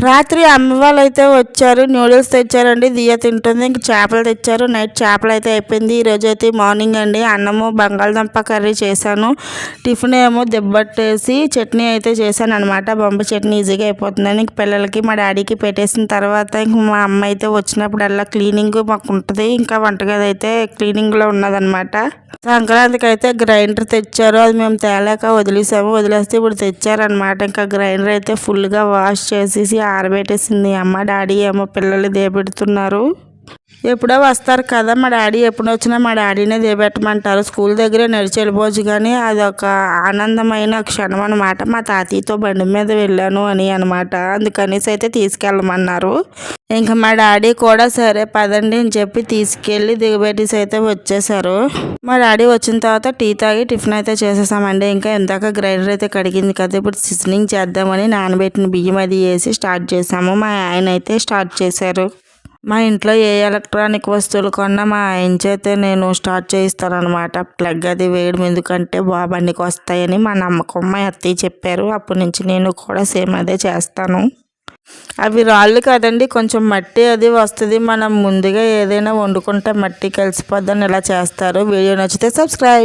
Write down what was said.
రాత్రి అమ్మ వాళ్ళు అయితే వచ్చారు, న్యూడిల్స్ తెచ్చారండి. దియ్య తింటుంది. ఇంక చేపలు తెచ్చారు. నైట్ చేపలు అయితే అయిపోయింది. ఈరోజు అయితే మార్నింగ్ అండి అన్నము బంగాళదుంప కర్రీ చేశాను. టిఫిన్ ఏమో దెబ్బట్టేసి చట్నీ అయితే చేశాను అనమాట. బొంబ చట్నీ ఈజీగా అయిపోతుందని ఇంక పిల్లలకి మా డాడీకి పెట్టేసిన తర్వాత ఇంక మా అమ్మ అయితే వచ్చినప్పుడల్లా క్లీనింగ్ మాకు ఉంటుంది. ఇంకా వంటగది అయితే క్లీనింగ్లో ఉన్నదనమాట. సంక్రాంతికి అయితే గ్రైండర్ తెచ్చారు. అది మేము తేలేక వదిలేస్తే ఇప్పుడు తెచ్చారనమాట. ఇంకా గ్రైండర్ అయితే ఫుల్గా వాష్ చేసేసి ఆరబెట్టేసింది అమ్మ. డాడీ ఏమో పిల్లలు దేబెడుతున్నారు. ఎప్పుడో వస్తారు కదా మా డాడీ, ఎప్పుడు వచ్చినా మా డాడీనే దేబెట్టమంటారు. స్కూల్ దగ్గరే నడిచి వెళ్ళిపోవచ్చు కానీ అదొక ఆనందమైన క్షణం అనమాట. మా తాతయ్యతో బండి మీద వెళ్ళాను అని అనమాట. అందుకనేసి అయితే తీసుకెళ్ళమన్నారు. ఇంకా మా డాడీ కూడా సరే పదండి అని చెప్పి తీసుకెళ్ళి దిగబెట్టేసి అయితే వచ్చేసారు. మా డాడీ వచ్చిన తర్వాత టీ తాగి టిఫిన్ అయితే చేసేసామండి. ఇంకా ఇందాక గ్రైండర్ అయితే కడిగింది కదా, ఇప్పుడు సీజనింగ్ చేద్దామని నానబెట్టిన బియ్యం అది వేసి స్టార్ట్ చేసాము. మా ఆయన అయితే స్టార్ట్ చేశారు. మా ఇంట్లో ఏ ఎలక్ట్రానిక్ వస్తువులు కొన్నా మా ఆయన చేతే నేను స్టార్ట్ చేయిస్తానమాట. ప్లగ్ అది వేయడం ఎందుకంటే బండికి వస్తాయని మా నమ్మకం. మా అత్తయ్య చెప్పారు. అప్పటి నుంచి నేను కూడా సేమ్ అదే చేస్తాను. అవి రాళ్ళు కదండి, కొంచెం మట్టి అది వస్తుంది. మనం ముందుగా ఏదైనా వండుకుంటే మట్టి కలిసిపోద్దని ఇలా చేస్తారు. వీడియో నచ్చితే సబ్స్క్రైబ్.